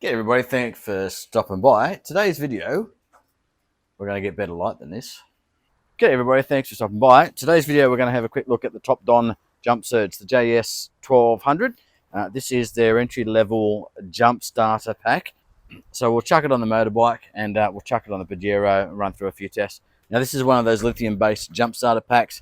Okay, everybody, thanks for stopping by. Today's video, we're going to get better light than this. Okay, everybody, thanks for stopping by. Today's video, we're going to have a quick look at the Topdon JUMPSURGE, the JS1200. This is their entry-level jump starter pack. So we'll chuck it on the motorbike and we'll chuck it on the Pajero and run through a few tests. Now, this is one of those lithium-based jump starter packs,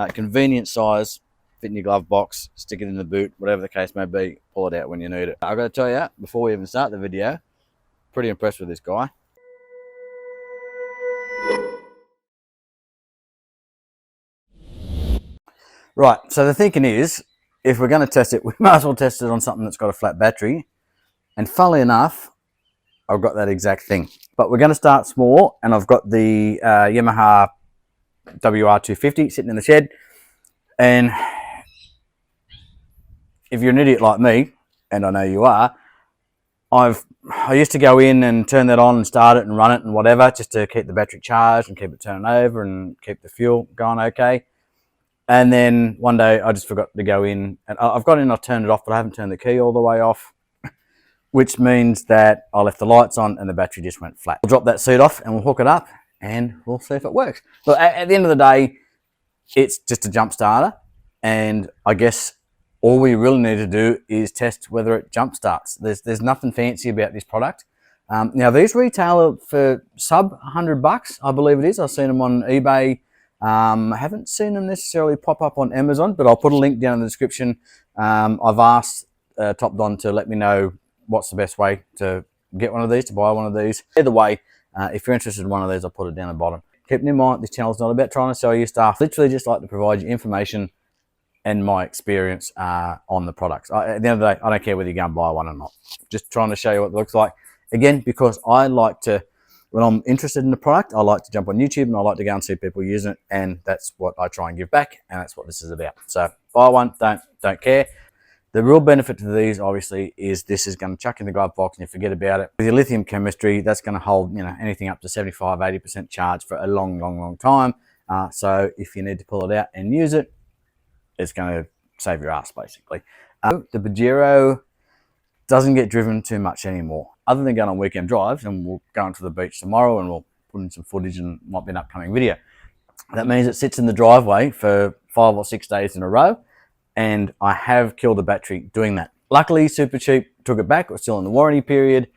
convenient size, fit in your glove box, stick it in the boot, whatever the case may be, pull it out when you need it. I've got to tell you, before we even start the video, pretty impressed with this guy. Right, so the thinking is, if we're going to test it, we might as well test it on something that's got a flat battery. And funnily enough, I've got that exact thing. But we're going to start small, and I've got the Yamaha WR250 sitting in the shed. And if you're an idiot like me, and I know you are, I used to go in and turn that on and start it and run it and whatever, just to keep the battery charged and keep it turning over and keep the fuel going okay. And then one day I just forgot to go in, and I've got in, I've turned it off, but I haven't turned the key all the way off, which means that I left the lights on and the battery just went flat. We'll drop that seat off and we'll hook it up and we'll see if it works. But at the end of the day, it's just a jump starter, and I guess all we really need to do is test whether it jump starts. There's nothing fancy about this product. Now these retail for sub $100, I believe it is. I've seen them on eBay. I haven't seen them necessarily pop up on Amazon, but I'll put a link down in the description. I've asked Topdon to let me know what's the best way to get one of these, to buy one of these. Either way, if you're interested in one of these, I'll put it down the bottom. Keeping in mind, this channel's not about trying to sell you stuff. Literally just like to provide you information and my experience on the products. At the end of the day, I don't care whether you go and buy one or not. Just trying to show you what it looks like. Again, because I like to, when I'm interested in the product, I like to jump on YouTube and I like to go and see people using it, and that's what I try and give back, and that's what this is about. So buy one, don't care. The real benefit to these, obviously, is this is going to chuck in the glove box and you forget about it. With your lithium chemistry, that's going to hold, you know, anything up to 75–80% charge for a long time. So if you need to pull it out and use it, it's going to save your ass, basically. The Pajero doesn't get driven too much anymore, other than going on weekend drives, and we'll go onto the beach tomorrow and we'll put in some footage and might be an upcoming video. That means it sits in the driveway for 5 or 6 days in a row, and I have killed the battery doing that. Luckily, Supercheap took it back. It was still in the warranty period.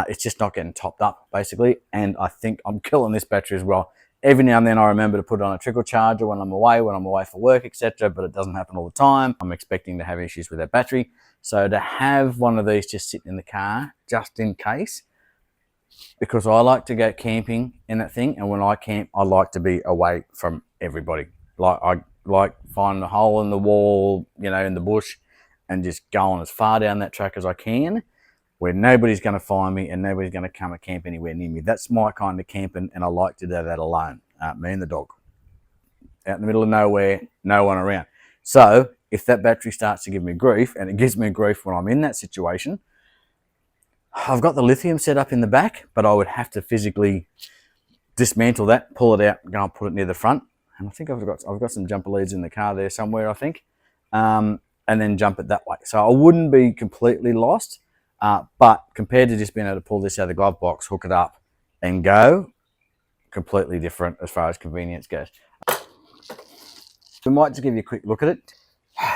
It's just not getting topped up, basically, and I think I'm killing this battery as well. Every now and then I remember to put it on a trickle charger when I'm away for work, etc., but it doesn't happen all the time. I'm expecting to have issues with that battery. So to have one of these just sitting in the car, just in case, because I like to go camping in that thing, and when I camp, I like to be away from everybody. Like, I like finding a hole in the wall, you know, in the bush, and just going as far down that track as I can, where nobody's going to find me and nobody's going to come and camp anywhere near me. That's my kind of camping, and I like to do that alone. Me and the dog. Out in the middle of nowhere, no one around. So if that battery starts to give me grief, and it gives me grief when I'm in that situation, I've got the lithium set up in the back, but I would have to physically dismantle that, pull it out, go and put it near the front. And I think I've got some jumper leads in the car there somewhere, I think. And then jump it that way. So I wouldn't be completely lost. But compared to just being able to pull this out of the glove box, hook it up and go, completely different as far as convenience goes. We might just give you a quick look at it.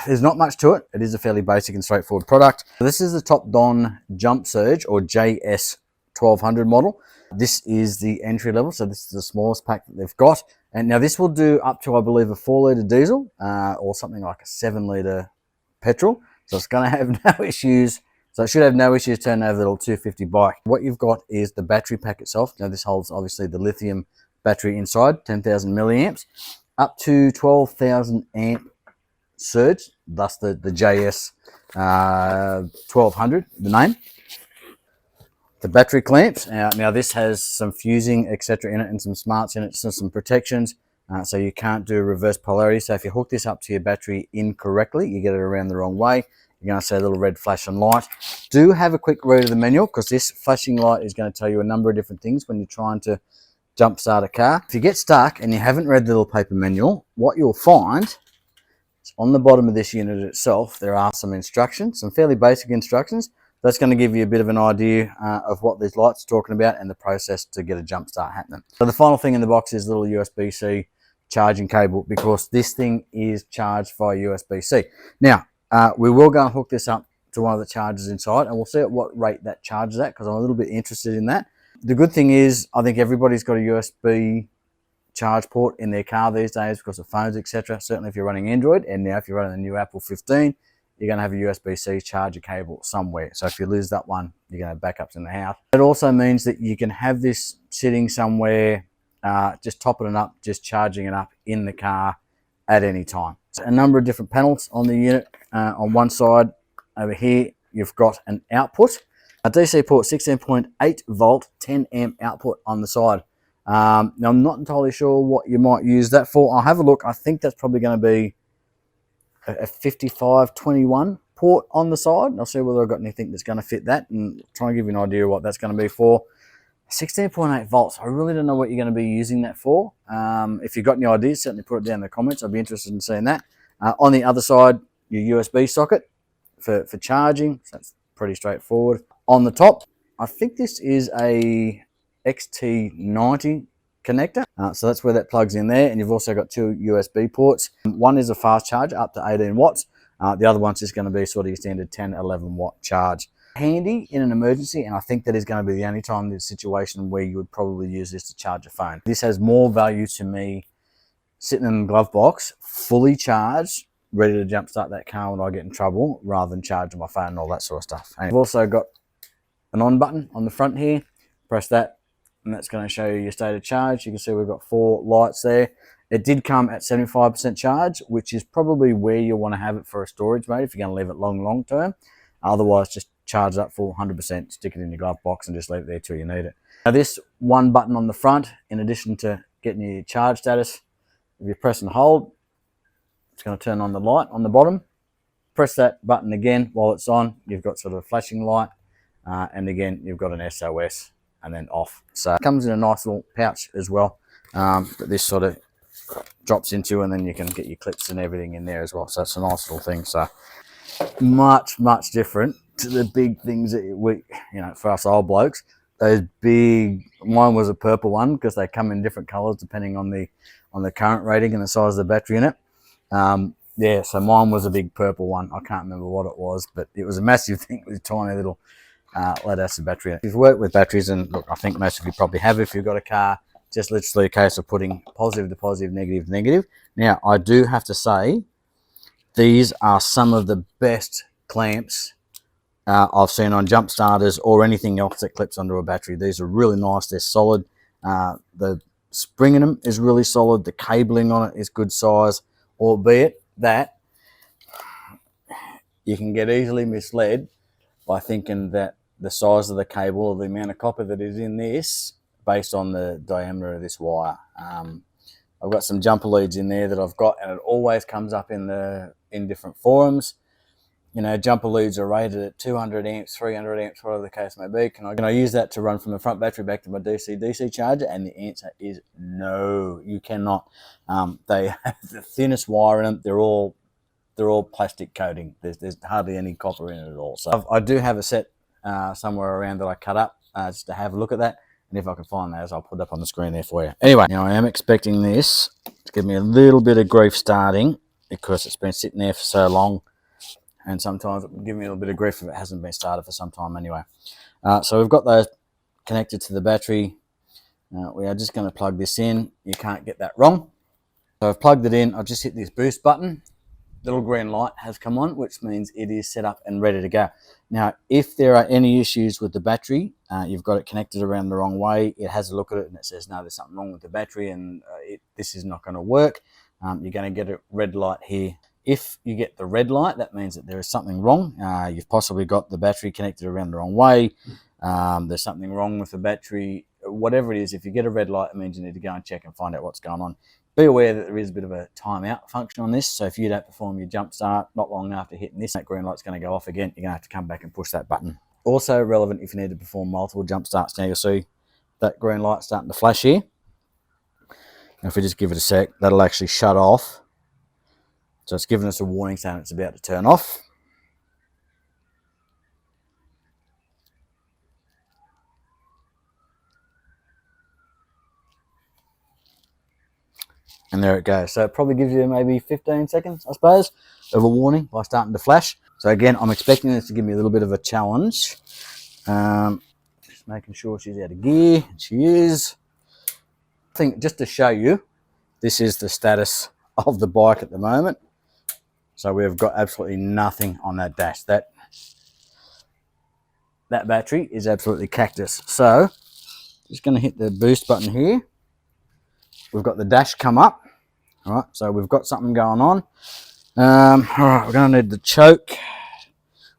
There's not much to it. It is a fairly basic and straightforward product. This is the Topdon JUMPSURGE or JS1200 model. This is the entry level, so this is the smallest pack that they've got. And now this will do up to, I believe, a 4-litre diesel or something like a 7-litre petrol. So it's going to have no issues. So it should have no issues turning over the little 250 bike. What you've got is the battery pack itself. Now this holds obviously the lithium battery inside, 10,000 milliamps, up to 12,000 amp surge, thus the JS 1200, the name. The battery clamps. Now this has some fusing, etc. in it, and some smarts in it, so some protections. So you can't do reverse polarity. So if you hook this up to your battery incorrectly, you get it around the wrong way, you're going to see a little red flashing light. Do have a quick read of the manual, because this flashing light is going to tell you a number of different things when you're trying to jump start a car. If you get stuck and you haven't read the little paper manual, what you'll find is on the bottom of this unit itself, there are some instructions, some fairly basic instructions, That's going to give you a bit of an idea of what these lights are talking about and the process to get a jump start happening. So the final thing in the box is a little USB-C charging cable, because this thing is charged via USB-C. Now, we will go and hook this up to one of the chargers inside, and we'll see at what rate that charges at, because I'm a little bit interested in that. The good thing is, I think everybody's got a USB charge port in their car these days because of phones, etc. Certainly if you're running Android, and now if you're running the new Apple 15, you're going to have a USB-C charger cable somewhere. So if you lose that one, you're going to have backups in the house. It also means that you can have this sitting somewhere, just topping it up, just charging it up in the car at any time. So a number of different panels on the unit. On one side over here, you've got an output, a DC port, 16.8 volt, 10 amp output on the side. Now I'm not entirely sure what you might use that for. I'll have a look. I think that's probably going to be a 5521 port on the side. I'll see whether I've got anything that's going to fit that and try and give you an idea of what that's going to be for. 16.8 volts. I really don't know what you're going to be using that for. If you've got any ideas, certainly put it down in the comments. I'd be interested in seeing that. On the other side, your USB socket for charging. So that's pretty straightforward. On the top, I think this is a XT90 connector, so that's where that plugs in there, and you've also got two USB ports. One is a fast charge up to 18 watts, the other one's just going to be sort of your standard 10-11 watt charge. Handy in an emergency, and I think that is going to be the only time there's a situation where you would probably use this to charge a phone. This has more value to me sitting in the glove box, fully charged, ready to jumpstart that car when I get in trouble, rather than charging my phone and all that sort of stuff. And you've also got an on button on the front here. Press that, and that's going to show you your state of charge. You can see we've got 4 lights there. It did come at 75% charge, which is probably where you want to have it for a storage mode if you're going to leave it long term. Otherwise, just charge it up full 100%, stick it in your glove box, and just leave it there till you need it. Now, this one button on the front, in addition to getting your charge status, if you press and hold, it's going to turn on the light on the bottom. Press that button again while it's on. You've got sort of a flashing light, and again, you've got an SOS. And then off. So it comes in a nice little pouch as well, that this sort of drops into, and then you can get your clips and everything in there as well. So it's a nice little thing. So much different to the big things that we, for us old blokes, those big, mine was a purple one because they come in different colors depending on the current rating and the size of the battery in it. Yeah, so mine was a big purple one. I can't remember what it was, but it was a massive thing with a tiny little lead acid battery. If you've worked with batteries, and look, I think most of you probably have, if you've got a car, just literally a case of putting positive to positive, negative to negative. Now, I do have to say, these are some of the best clamps I've seen on jump starters or anything else that clips onto a battery. These are really nice. They're solid. The spring in them is really solid. The cabling on it is good size, albeit that you can get easily misled by thinking that the size of the cable or the amount of copper that is in this based on the diameter of this wire. I've got some jumper leads in there that I've got, and it always comes up in different forums. Jumper leads are rated at 200 amps, 300 amps, whatever the case may be. Can I use that to run from the front battery back to my DC charger? And the answer is no, you cannot. They have the thinnest wire in them. They're all plastic coating. There's hardly any copper in it at all. So I do have a set somewhere around that I cut up just to have a look at that. And if I can find those, I'll put it up on the screen there for you. Anyway, now I am expecting this to give me a little bit of grief starting because it's been sitting there for so long. And sometimes it will give me a little bit of grief if it hasn't been started for some time anyway. So we've got those connected to the battery. We are just going to plug this in. You can't get that wrong. So I've plugged it in. I've just hit this boost button. The little green light has come on, which means it is set up and ready to go. Now, if there are any issues with the battery, you've got it connected around the wrong way, it has a look at it and it says, no, there's something wrong with the battery and this is not going to work. You're going to get a red light here. If you get the red light, that means that there is something wrong. You've possibly got the battery connected around the wrong way. There's something wrong with the battery. Whatever it is, if you get a red light, it means you need to go and check and find out what's going on. Be aware that there is a bit of a timeout function on this. So if you don't perform your jump start, not long after hitting this, that green light's going to go off again. You're going to have to come back and push that button. Also relevant if you need to perform multiple jump starts. Now you'll see that green light starting to flash here. And if we just give it a sec, that'll actually shut off. So it's giving us a warning saying it's about to turn off. And there it goes. So it probably gives you maybe 15 seconds, I suppose, of a warning by starting to flash. So again, I'm expecting this to give me a little bit of a challenge. Just making sure she's out of gear. She is. I think just to show you, this is the status of the bike at the moment. So we've got absolutely nothing on that dash. That battery is absolutely cactus. So just going to hit the boost button here. We've got the dash come up. All right, so we've got something going on. All right, we're going to need the choke.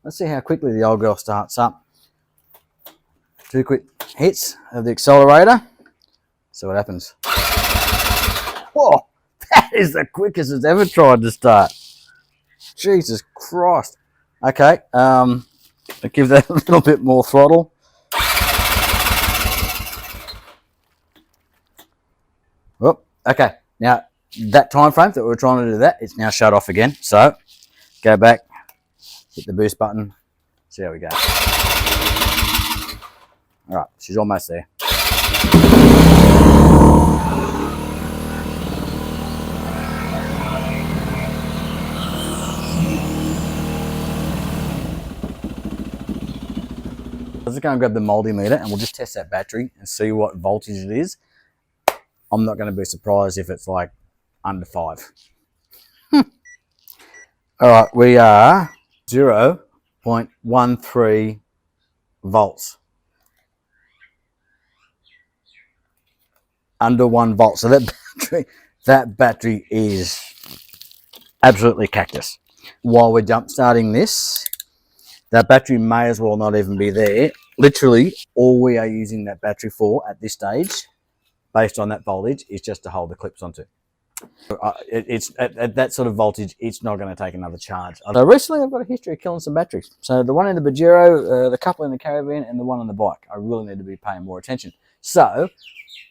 Let's see how quickly the old girl starts up. 2 quick hits of the accelerator. See what happens. Whoa, that is the quickest it's ever tried to start. Jesus Christ. Okay, I'll give that a little bit more throttle. Oh, okay, now that time frame that we were trying to do that, it's now shut off again. So go back, hit the boost button, see how we go. All right, she's almost there. I'm just going to grab the multimeter and we'll just test that battery and see what voltage it is. I'm not going to be surprised if it's like under 5. All right, we are 0.13 volts. Under 1 volt. So that battery is absolutely cactus. While we're jump starting this, that battery may as well not even be there. Literally, all we are using that battery for at this stage, based on that voltage, is just to hold the clips onto. It's at that sort of voltage, it's not going to take another charge. So recently, I've got a history of killing some batteries. So the one in the Bajero, the couple in the Caravan, and the one on the bike, I really need to be paying more attention. So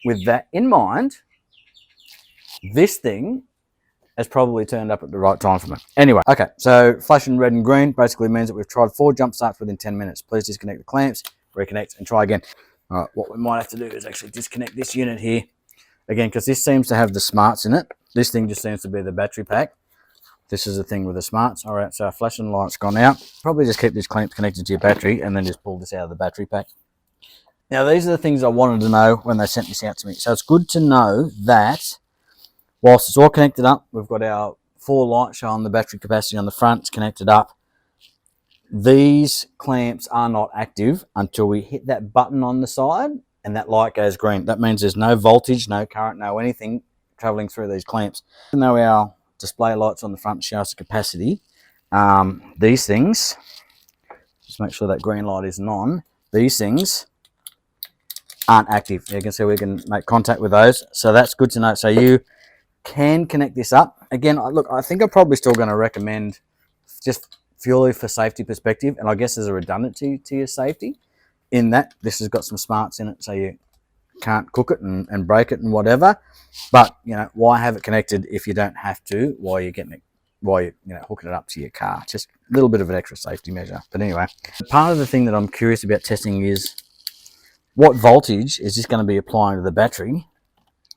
with that in mind, this thing has probably turned up at the right time for me. Anyway, okay, so flashing red and green basically means that we've tried 4 jump starts within 10 minutes. Please disconnect the clamps, reconnect, and try again. All right, what we might have to do is actually disconnect this unit here. Again, because this seems to have the smarts in it. This thing just seems to be the battery pack. This is the thing with the smarts. All right, so our flashing light's gone out. Probably just keep this clamp connected to your battery and then just pull this out of the battery pack. Now, these are the things I wanted to know when they sent this out to me. So it's good to know that whilst it's all connected up, we've got our 4 lights showing the battery capacity on the front. It's connected up. These clamps are not active until we hit that button on the side and that light goes green. That means there's no voltage, no current, no anything traveling through these clamps. Even though our display lights on the front show us the capacity, these things, just make sure that green light isn't on, these things aren't active. You can see we can make contact with those. So that's good to know. So you can connect this up. Again, look, I think I'm probably still going to recommend just purely for safety perspective, and I guess there's a redundancy to your safety in that this has got some smarts in it so you can't cook it and break it and whatever. But, you know, why have it connected if you don't have to while you're getting it, while you're hooking it up to your car? Just a little bit of an extra safety measure. But anyway, part of the thing that I'm curious about testing is what voltage is this going to be applying to the battery?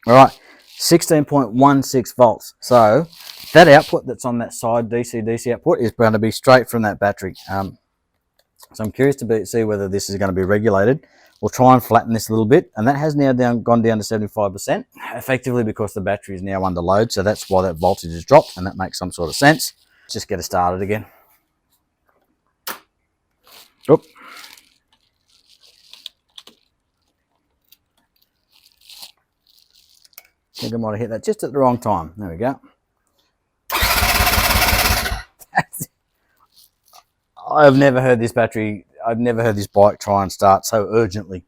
All right, 16.16 volts. So that output that's on that side DC output is going to be straight from that battery. So I'm curious to see whether this is going to be regulated. We'll try and flatten this a little bit, and that has now gone down to 75%, effectively because the battery is now under load. So that's why that voltage has dropped, and that makes some sort of sense. Let's just get it started again. Oop. I think I might have hit that just at the wrong time. There we go. I've never heard this bike try and start so urgently.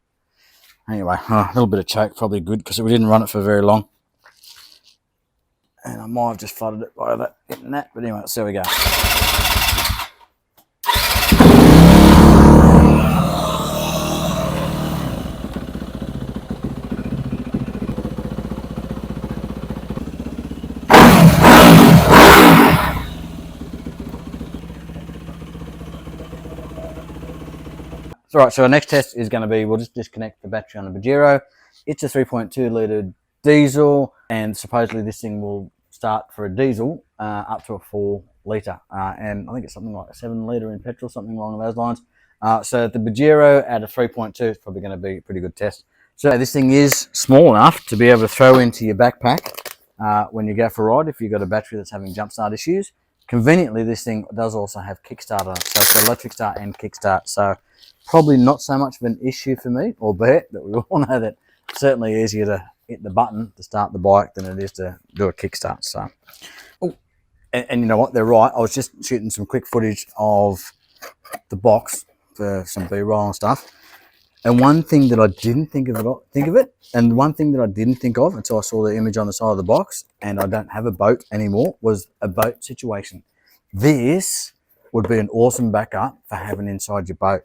Anyway, a little bit of choke, probably good because we didn't run it for very long. And I might have just flooded it by hitting that, but anyway, so there we go. All right, so our next test is going to be, we'll just disconnect the battery on the Bajero. It's a 3.2 litre diesel, and supposedly this thing will start for a diesel up to a 4 litre, and I think it's something like a 7 litre in petrol, something along those lines. So the Pajero at a 3.2 is probably going to be a pretty good test. So this thing is small enough to be able to throw into your backpack when you go for a ride if you've got a battery that's having jump start issues. Conveniently, this thing does also have kickstart on it, so it's got electric start and kickstart, so probably not so much of an issue for me, albeit that we all know that it's certainly easier to hit the button to start the bike than it is to do a kickstart. So, and you know what, they're right. I was just shooting some quick footage of the box for some B-roll and stuff, and one thing that I didn't think of it, and one thing that I didn't think of until I saw the image on the side of the box, and I don't have a boat anymore, was a boat situation. This would be an awesome backup for having inside your boat.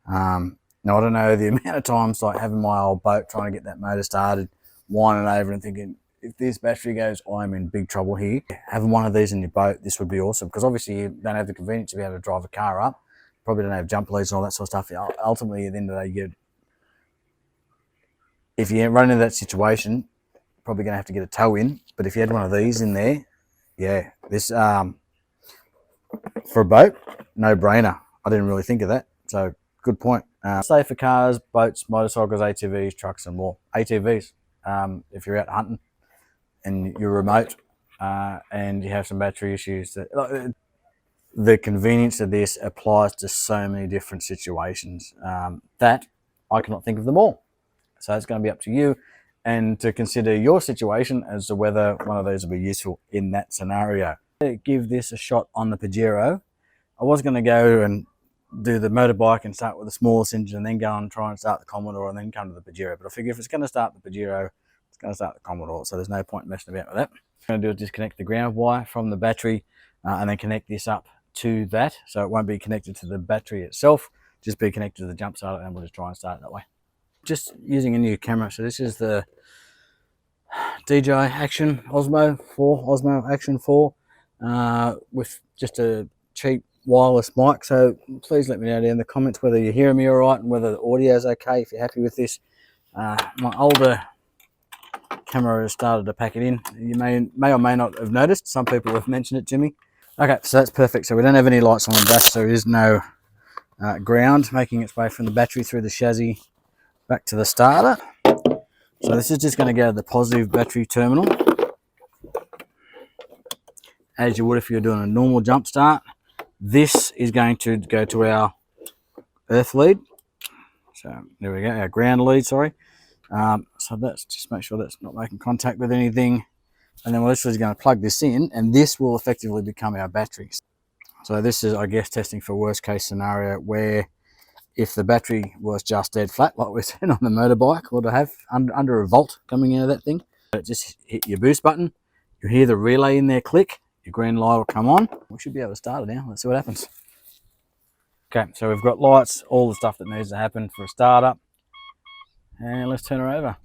Now, I don't know the amount of times like having my old boat, trying to get that motor started, whining over and thinking, if this battery goes, I'm in big trouble here. Having one of these in your boat, this would be awesome, because obviously you don't have the convenience to be able to drive a car up. Probably don't have jump leads and all that sort of stuff. Ultimately, at the end of the day, if you run into that situation, you're probably going to have to get a tow in. But if you had one of these in there, yeah, this for a boat, no brainer. I didn't really think of that, so good point. Safe for cars, boats, motorcycles, ATVs, trucks, and more. ATVs, if you're out hunting and you're remote and you have some battery issues, the convenience of this applies to so many different situations that I cannot think of them all. So it's going to be up to you and to consider your situation as to whether one of those will be useful in that scenario. To give this a shot on the Pajero, I was going to go and do the motorbike and start with the smallest engine and then go and try and start the Commodore and then come to the Pajero. But I figure if it's going to start the Pajero, it's going to start the Commodore. So there's no point messing about with that. What I'm going to do is disconnect the ground wire from the battery and then connect this up to that. So it won't be connected to the battery itself, just be connected to the jump starter, and we'll just try and start it that way. Just using a new camera. So this is the DJI Action Osmo Action 4 with just a cheap wireless mic. So please let me know down in the comments whether you're hearing me all right and whether the audio is okay, if you're happy with this. My older camera has started to pack it in. You may or may not have noticed. Some people have mentioned it to me. Okay, so that's perfect. So we don't have any lights on the dash, so there is no ground making its way from the battery through the chassis back to the starter. So this is just going to go to the positive battery terminal, as you would if you're doing a normal jump start. This is going to go to our earth lead. So there we go, our ground lead, sorry. So that's just make sure that's not making contact with anything. And then we're literally going to plug this in, and this will effectively become our batteries. So this is, I guess, testing for worst case scenario, where if the battery was just dead flat, like we said on the motorbike, or to have under a volt coming out of that thing, just hit your boost button. You hear the relay in there click, your green light will come on. We should be able to start it now. Let's see what happens. Okay, so we've got lights, all the stuff that needs to happen for a startup. And let's turn her over.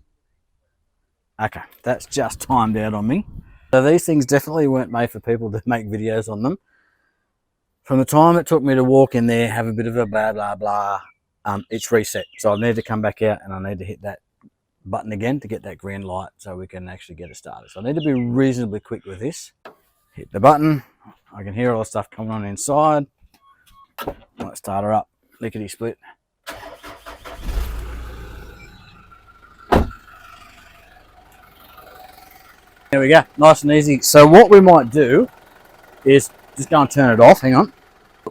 Okay, that's just timed out on me. So these things definitely weren't made for people to make videos on them. From the time it took me to walk in there, have a bit of a blah, blah, blah, it's reset. So I need to come back out and I need to hit that button again to get that green light so we can actually get it started. So I need to be reasonably quick with this. Hit the button. I can hear all the stuff coming on inside. Let's start her up. Lickety split. There we go, nice and easy. So what we might do is just go and turn it off. Hang on.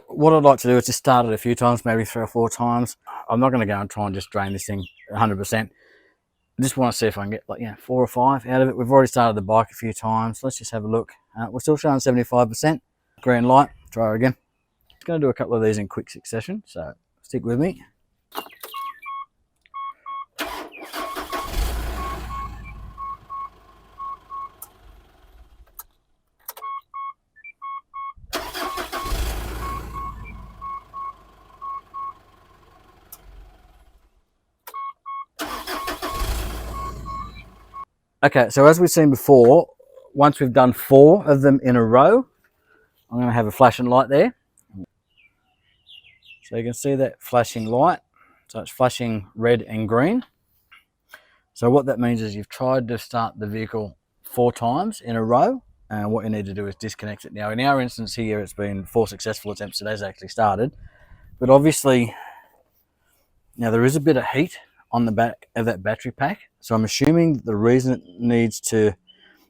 What I'd like to do is just start it a few times, maybe 3 or 4 times. I'm not going to go and try and just drain this thing 100%. I just want to see if I can get, like, 4 or 5 out of it. We've already started the bike a few times. Let's just have a look. We're still showing 75%. Green light. Try her again. Just going to do a couple of these in quick succession, so stick with me. Okay, so as we've seen before, once we've done 4 of them in a row, I'm going to have a flashing light there. So you can see that flashing light. So it's flashing red and green. So what that means is you've tried to start the vehicle 4 times in a row, and what you need to do is disconnect it. Now in our instance here, it's been 4 successful attempts that has actually started, but obviously now there is a bit of heat on the back of that battery pack, so I'm assuming the reason it needs to,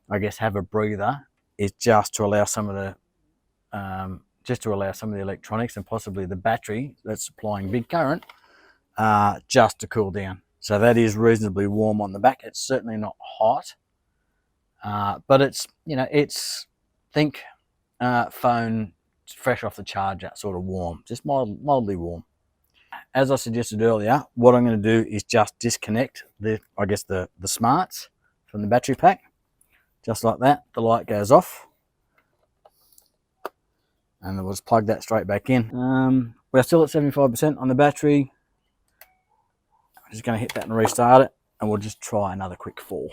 I guess, have a breather is just to allow some of the electronics and possibly the battery that's supplying big current just to cool down. So that is reasonably warm on the back. It's certainly not hot, but it's, you know, it's, think phone fresh off the charger sort of warm, just mildly warm. As I suggested earlier, what I'm going to do is just disconnect the smarts from the battery pack, just like that. The light goes off, and then we'll just plug that straight back in. We're still at 75% on the battery. I'm just going to hit that and restart it, and we'll just try another quick fall.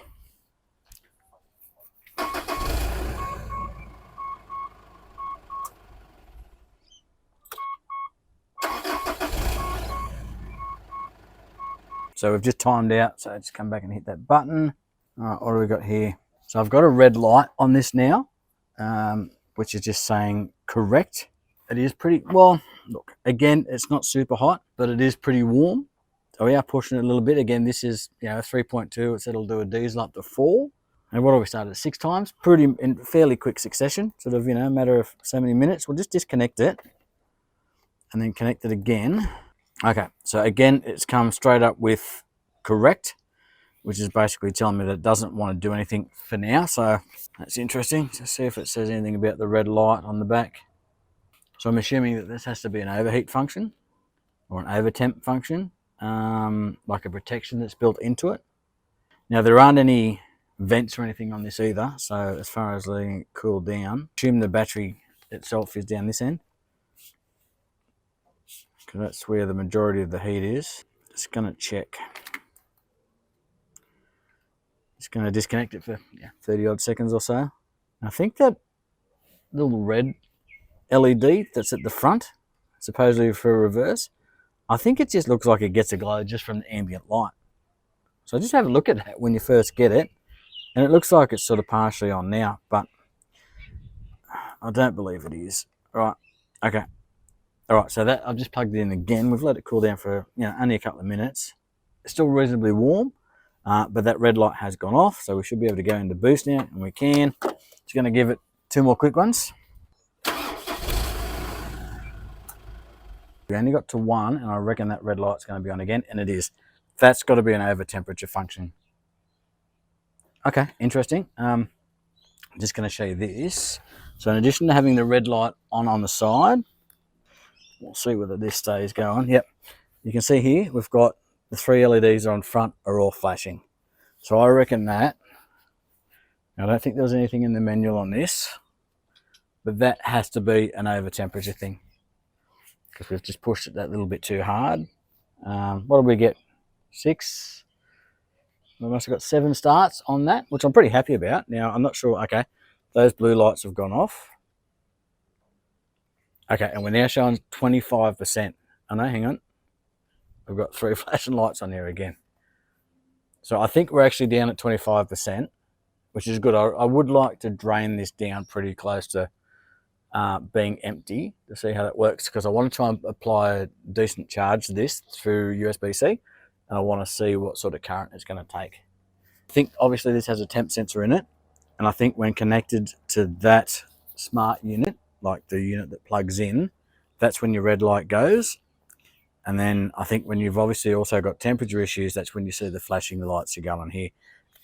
So we've just timed out, so just come back and hit that button. All right, what do we got here? So I've got a red light on this now, which is just saying correct. It is pretty, well, look, again, it's not super hot, but it is pretty warm. So we are pushing it a little bit. Again, this is, you know, 3.2. It said it'll do a diesel up to 4. And what do we started? 6 times? Pretty in fairly quick succession, sort of, you know, a matter of so many minutes. We'll just disconnect it and then connect it again. Okay, so again, it's come straight up with correct, which is basically telling me that it doesn't want to do anything for now. So that's interesting. Let's see if it says anything about the red light on the back. So I'm assuming that this has to be an overheat function or an overtemp function, like a protection that's built into it. Now there aren't any vents or anything on this either, so as far as letting it cool down, assume the battery itself is down this end, because that's where the majority of the heat is. Just going to check. Just going to disconnect it for 30 odd seconds or so. I think that little red LED that's at the front, supposedly for reverse, I think it just looks like it gets a glow just from the ambient light. So just have a look at that when you first get it, and it looks like it's sort of partially on now, but I don't believe it is. Right, okay. All right, so that I've just plugged it in again. We've let it cool down for, you know, only a couple of minutes. It's still reasonably warm, but that red light has gone off, so we should be able to go into boost now, and we can. Just going to give it 2 more quick ones. We only got to 1, and I reckon that red light's going to be on again, and it is. That's got to be an over temperature function. Okay, interesting. I'm just going to show you this. So in addition to having the red light on the side, we'll see whether this stays going. Yep, you can see here we've got the 3 LEDs on front are all flashing. So I reckon that, I don't think there was anything in the manual on this, but that has to be an over temperature thing, because we've just pushed it that little bit too hard. What did we get? 6? We must have got 7 starts on that, which I'm pretty happy about. Now, I'm not sure, okay, those blue lights have gone off. Okay, and we're now showing 25%. Oh no, hang on. We've got 3 flashing lights on there again. So I think we're actually down at 25%, which is good. I would like to drain this down pretty close to being empty to see how that works, because I want to try and apply a decent charge to this through USB-C, and I want to see what sort of current it's going to take. I think obviously this has a temp sensor in it, and I think when connected to that smart unit, like the unit that plugs in, that's when your red light goes. And then I think when you've obviously also got temperature issues, that's when you see the flashing lights are going here.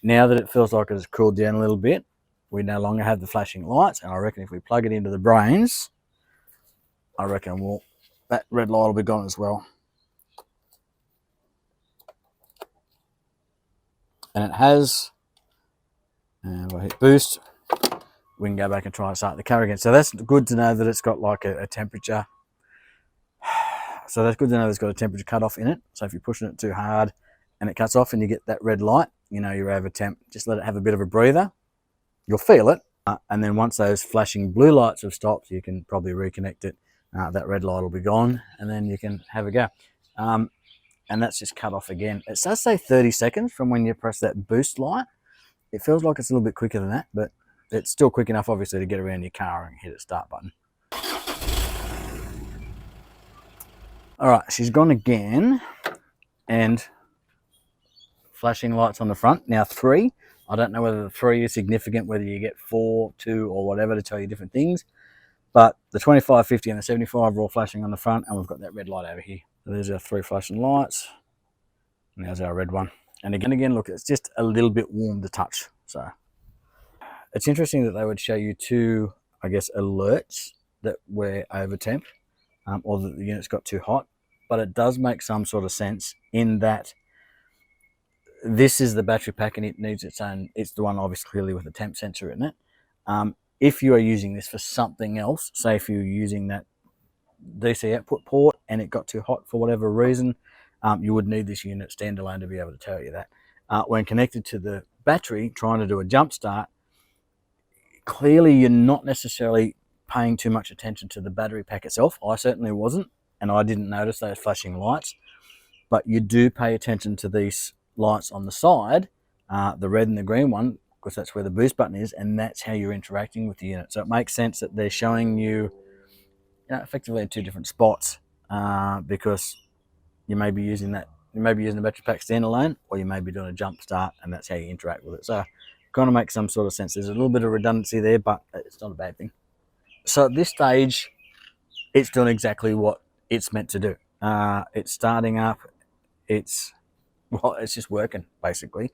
Now that it feels like it's cooled down a little bit, we no longer have the flashing lights, and I reckon if we plug it into the brains, I reckon that red light will be gone as well. And it has, and if I hit boost, we can go back and try and start the car again. So that's good to know that it's got like a temperature. So that's good to know that it's got a temperature cutoff in it. So if you're pushing it too hard and it cuts off and you get that red light, you know you're over temp. Just let it have a bit of a breather. You'll feel it. And then once those flashing blue lights have stopped, you can probably reconnect it. That red light will be gone, and then you can have a go. and that's just cut off again. It does say 30 seconds from when you press that boost light. It feels like it's a little bit quicker than that, but it's still quick enough, obviously, to get around your car and hit the start button. All right, she's gone again, and flashing lights on the front. Now 3. I don't know whether the 3 is significant, whether you get 4, 2, or whatever to tell you different things. But the 25, 50, and the 75 are all flashing on the front, and we've got that red light over here. So there's our 3 flashing lights, and there's our red one. And again, look, it's just a little bit warm to touch. So it's interesting that they would show you 2, I guess, alerts that we're over temp, or that the unit's got too hot. But it does make some sort of sense in that this is the battery pack and it needs its own. It's the one obviously clearly with a temp sensor in it. If you are using this for something else, say if you're using that DC output port and it got too hot for whatever reason, you would need this unit standalone to be able to tell you that. When connected to the battery, trying to do a jump start, clearly you're not necessarily paying too much attention to the battery pack itself. I certainly wasn't, and I didn't notice those flashing lights, but you do pay attention to these lights on the side, the red and the green one, because that's where the boost button is, and that's how you're interacting with the unit. So it makes sense that they're showing you, effectively in 2 different spots, because you may be using the battery pack standalone, or you may be doing a jump start, and that's how you interact with it. So kind of makes some sort of sense. There's a little bit of redundancy there, but it's not a bad thing. So at this stage, it's doing exactly what it's meant to do. It's starting up. It's just working, basically.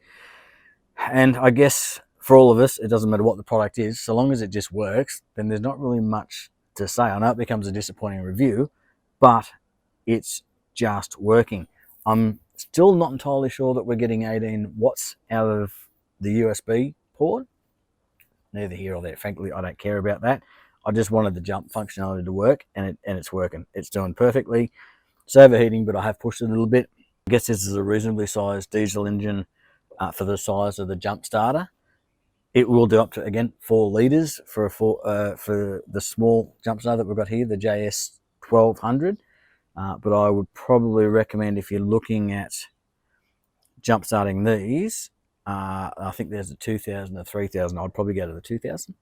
And I guess for all of us, it doesn't matter what the product is, so long as it just works, then there's not really much to say. I know it becomes a disappointing review, but it's just working. I'm still not entirely sure that we're getting 18 watts out of the USB port. Neither here or there. Frankly, I don't care about that. I just wanted the jump functionality to work, and it's working. It's doing perfectly. It's overheating, but I have pushed it a little bit. I guess this is a reasonably sized diesel engine for the size of the jump starter. It will do up to, again, 4 litres for the small jump starter that we've got here, the JS1200. But I would probably recommend, if you're looking at jump starting these, I think there's a 2000, a 3000. I'd probably go to the 2000.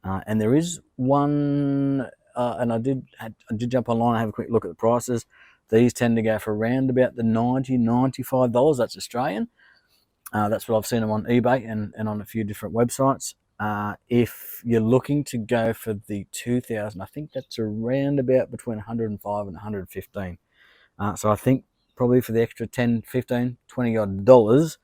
And there is one, and I did jump online and have a quick look at the prices. These tend to go for around about the $90, $95. That's Australian. That's what I've seen them on eBay and on a few different websites. If you're looking to go for the 2000, I think that's around about between 105 and 115. So I think probably for the extra 10, 15, 20 odd dollars,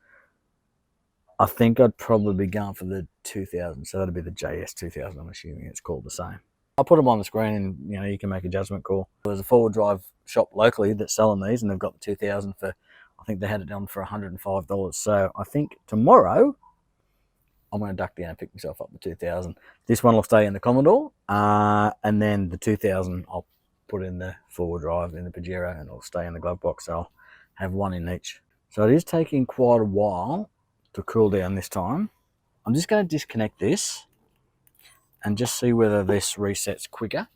I think I'd probably be going for the 2000. So that'd be the JS2000. I'm assuming it's called the same. I'll put them on the screen, and you can make a judgment call. There's a 4-wheel drive shop locally that's selling these, and they've got the 2000 for, I think they had it done for $105. So I think tomorrow I'm going to duck down and pick myself up the 2000. This one will stay in the Commodore, and then the 2000 I'll put in the 4-wheel drive in the Pajero, and it'll stay in the glove box. So I'll have one in each. So it is taking quite a while to cool down this time. I'm just going to disconnect this and just see whether this resets quicker,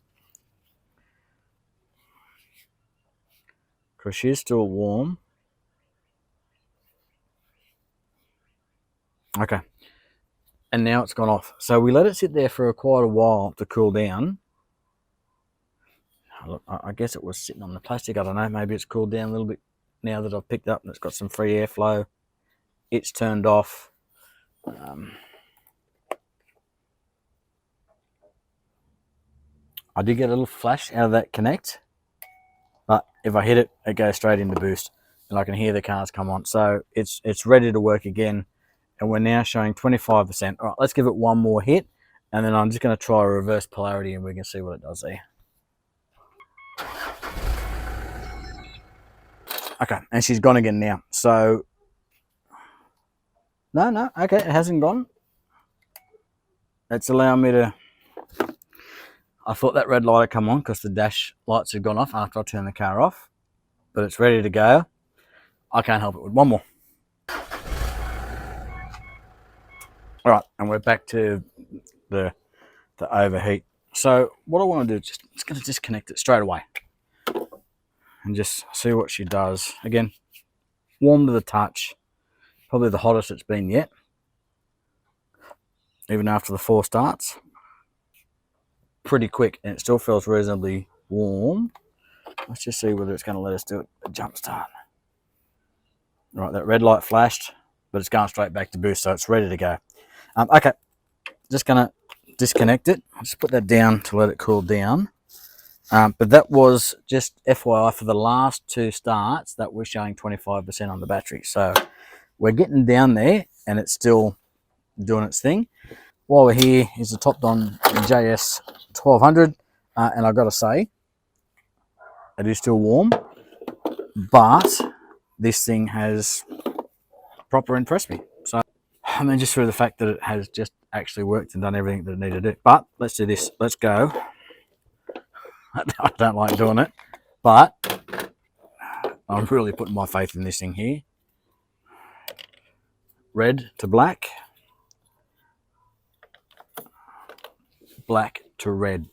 because she's still warm. Okay, and now it's gone off. So we let it sit there for quite a while to cool down. Look, I guess it was sitting on the plastic. I don't know, maybe it's cooled down a little bit now that I've picked up and it's got some free airflow. It's turned off. I did get a little flash out of that connect, but if I hit it, it goes straight into boost, and I can hear the cars come on. So it's ready to work again, and we're now showing 25%. All right, let's give it one more hit, and then I'm just going to try a reverse polarity, and we can see what it does there. Okay, and she's gone again now. So no, okay, it hasn't gone. It's allowing me to. I thought that red light had come on because the dash lights had gone off after I turned the car off, but it's ready to go. I can't help it with one more. All right, and we're back to the overheat. So what I want to do is just going to disconnect it straight away and just see what she does. Again, warm to the touch. Probably the hottest it's been yet, even after the 4 starts. Pretty quick, and it still feels reasonably warm. Let's just see whether it's going to let us do it a jump start. Right, that red light flashed, but it's going straight back to boost, so it's ready to go. Okay, just going to disconnect it. I'll just put that down to let it cool down. But that was just FYI for the last 2 starts that we're showing 25% on the battery. So we're getting down there, and it's still doing its thing. While we're here is the Topdon JS1200, and I've got to say, it is still warm, but this thing has proper impressed me. So, I mean, just through the fact that it has just actually worked and done everything that it needed to do. But let's do this. Let's go. I don't like doing it, but I'm really putting my faith in this thing here. Red to black. Black to red.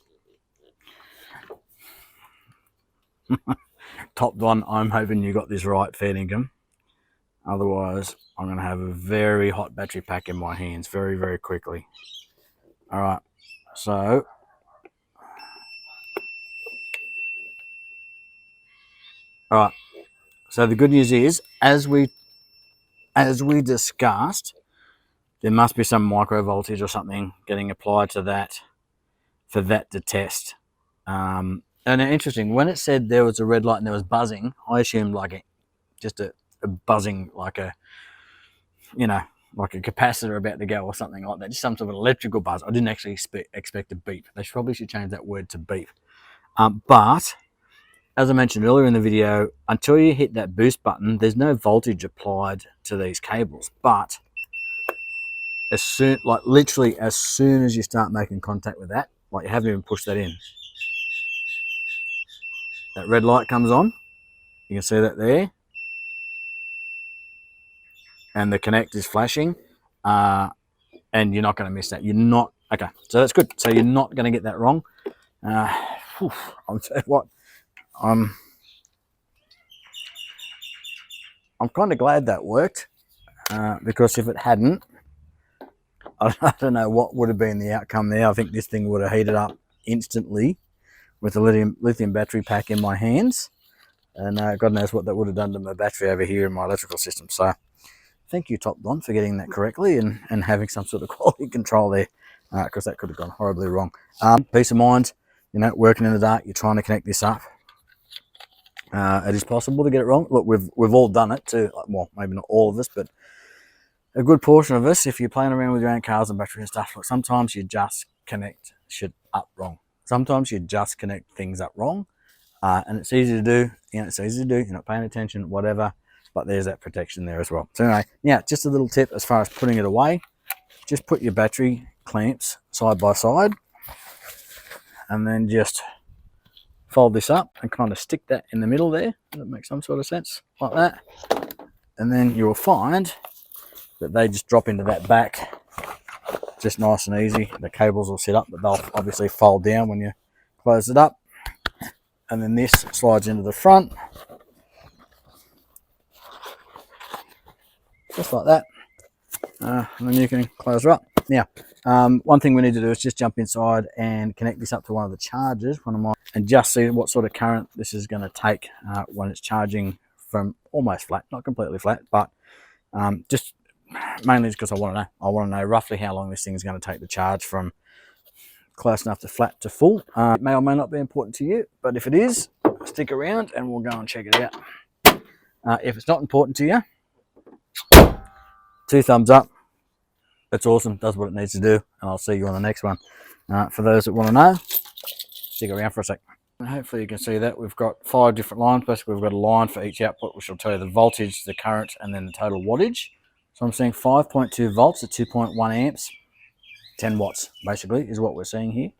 Topdon, I'm hoping you got this right, fair dinkum. Otherwise, I'm going to have a very hot battery pack in my hands very, very quickly. All right, so the good news is, as we discussed, there must be some micro voltage or something getting applied to that for that to test. And interesting, when it said there was a red light and there was buzzing, I assumed like just a buzzing, like a, you know, like a capacitor about to go or something like that, just some sort of electrical buzz. I didn't actually expect a beep. They probably should change that word to beep. But as I mentioned earlier in the video, until you hit that boost button, there's no voltage applied to these cables. But as soon, like literally as soon as you start making contact with that, like you haven't even pushed that in, that red light comes on. You can see that there. And the connect is flashing. And you're not going to miss that. You're not, okay, so that's good. So you're not going to get that wrong. I'll tell you what, I'm kind of glad that worked, because if it hadn't, I don't know what would have been the outcome there. I think this thing would have heated up instantly with the lithium battery pack in my hands, and God knows what that would have done to my battery over here in my electrical system. So thank you, Topdon, for getting that correctly and having some sort of quality control there, because that could have gone horribly wrong. Peace of mind, you know, working in the dark, you're trying to connect this up. It is possible to get it wrong. Look, we've all done it too. Well, maybe not all of us, but a good portion of us. If you're playing around with your own cars and battery and stuff, look, sometimes you just connect shit up wrong. Sometimes you just connect things up wrong, and it's easy to do. You know, it's easy to do. You're not paying attention, whatever. But there's that protection there as well. So anyway, yeah, just a little tip as far as putting it away. Just put your battery clamps side by side, and then just fold this up and kind of stick that in the middle there. That makes some sort of sense, like that. And then you'll find that they just drop into that back, just nice and easy. The cables will sit up, but they'll obviously fold down when you close it up. And then this slides into the front, just like that. And then you can close her up. Now, one thing we need to do is just jump inside and connect this up to one of the chargers, and just see what sort of current this is going to take when it's charging from almost flat, not completely flat, but just mainly because I want to know. I want to know roughly how long this thing is going to take to charge from close enough to flat to full. It may or may not be important to you, but if it is, stick around and we'll go and check it out. If it's not important to you, 2 thumbs up. It's awesome, does what it needs to do, and I'll see you on the next one. For those that want to know, stick around for a sec. And hopefully you can see that we've got 5 different lines. Basically, we've got a line for each output, which will tell you the voltage, the current, and then the total wattage. So I'm seeing 5.2 volts at 2.1 amps, 10 watts, basically, is what we're seeing here.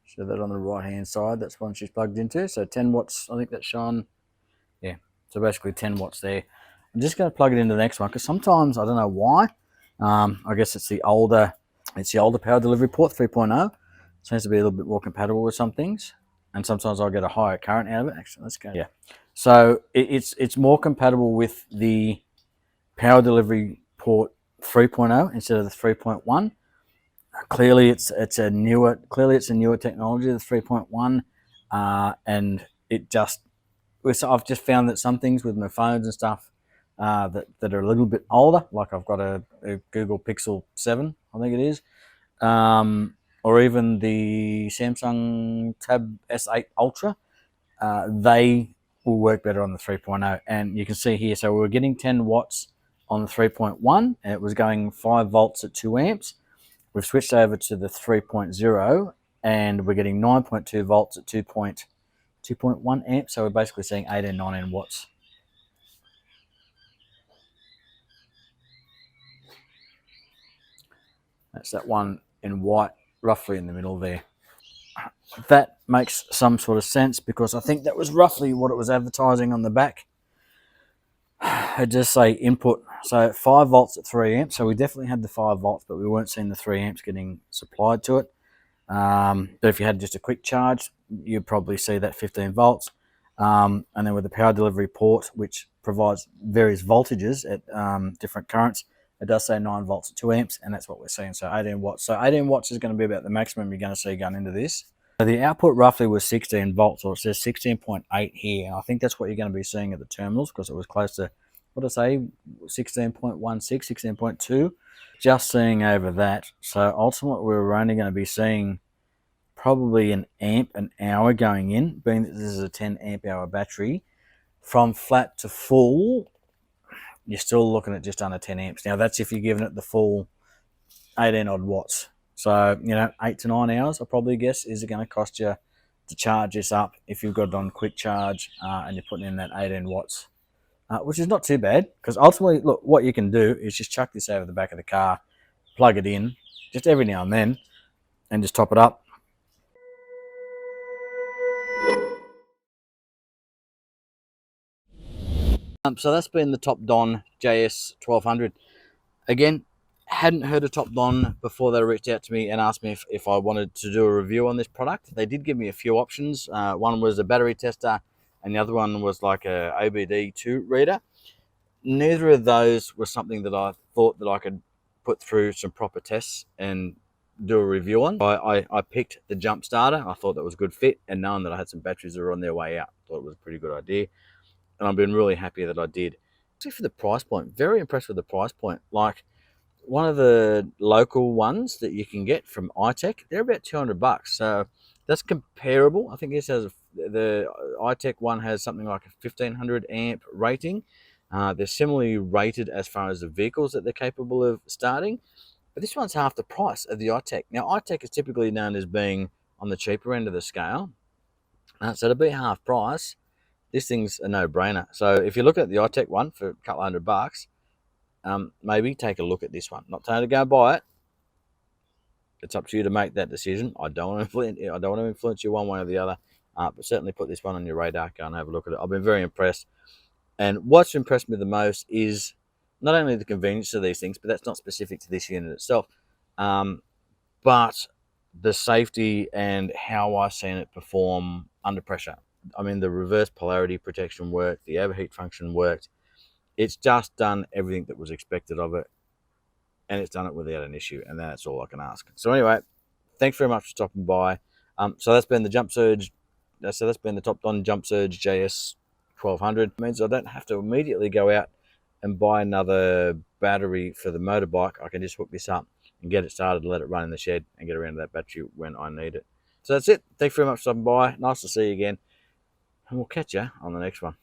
So that on the right-hand side, that's one she's plugged into. So 10 watts, I think that's shown. Yeah, so basically 10 watts there. I'm just going to plug it into the next one, because sometimes, I don't know why, I guess it's the older power delivery port, 3.0. Seems to be a little bit more compatible with some things. and sometimes I'll get a higher current out of it. Actually, let's go. Yeah. So it's more compatible with the power delivery port 3.0 instead of the 3.1. Clearly, it's a newer technology, the 3.1, and it just I've just found that some things with my phones and stuff that are a little bit older, like I've got a Google Pixel 7, I think it is, or even the Samsung Tab S8 Ultra, they will work better on the 3.0. And you can see here, so we were getting 10 watts on the 3.1, and it was going 5 volts at 2 amps. We've switched over to the 3.0, and we're getting 9.2 volts at 2.1 amps. So we're basically seeing 18, 19 watts. That's that one in white, roughly in the middle there. That makes some sort of sense because I think that was roughly what it was advertising on the back. It just say input, so 5 volts at 3 amps. So we definitely had the 5 volts, but we weren't seeing the 3 amps getting supplied to it. But if you had just a quick charge, you'd probably see that 15 volts. And then with the power delivery port, which provides various voltages at different currents, it does say 9 volts at 2 amps, and that's what we're seeing. So 18 watts. So 18 watts is going to be about the maximum you're going to see going into this. So the output roughly was 16 volts, or it says 16.8 here. And I think that's what you're going to be seeing at the terminals because it was close to, what did I say, 16.16, 16.2. Just seeing over that. So ultimately, we're only going to be seeing probably an amp an hour going in, being that this is a 10 amp hour battery. From flat to full, you're still looking at just under 10 amps. Now, that's if you're giving it the full 18 odd watts. So, 8 to 9 hours, I probably guess, is it going to cost you to charge this up if you've got it on quick charge and you're putting in that 18 watts, which is not too bad because ultimately, look, what you can do is just chuck this over the back of the car, plug it in just every now and then, and just top it up. So that's been the Topdon JS1200. Again, hadn't heard of Topdon before they reached out to me and asked me if I wanted to do a review on this product. They did give me a few options. One was a battery tester, and the other one was like a OBD2 reader. Neither of those was something that I thought that I could put through some proper tests and do a review on. I picked the jump starter. I thought that was a good fit, and knowing that I had some batteries that were on their way out, I thought it was a pretty good idea. And I've been really happy that I did. Especially for the price point, very impressed with the price point. Like one of the local ones that you can get from iTech, they're about $200. So that's comparable. I think this has the iTech one has something like a 1500 amp rating. They're similarly rated as far as the vehicles that they're capable of starting, but this one's half the price of the iTech. Now iTech is typically known as being on the cheaper end of the scale, so to be half price, this thing's a no-brainer. So if you look at the iTech one for a couple $100, maybe take a look at this one. Not telling you to go buy it. It's up to you to make that decision. I don't want to influence you one way or the other, but certainly put this one on your radar. Go and have a look at it. I've been very impressed. And what's impressed me the most is not only the convenience of these things, but that's not specific to this unit itself, but the safety and how I've seen it perform under pressure. I mean, the reverse polarity protection worked, the overheat function worked. It's just done everything that was expected of it, and it's done it without an issue, and that's all I can ask. So anyway, thanks very much for stopping by. So that's been the JUMPSURGE. So that's been the Topdon JUMPSURGE JS1200. It means I don't have to immediately go out and buy another battery for the motorbike. I can just hook this up and get it started and let it run in the shed and get around to that battery when I need it. So that's it. Thanks very much for stopping by. Nice to see you again. And we'll catch you on the next one.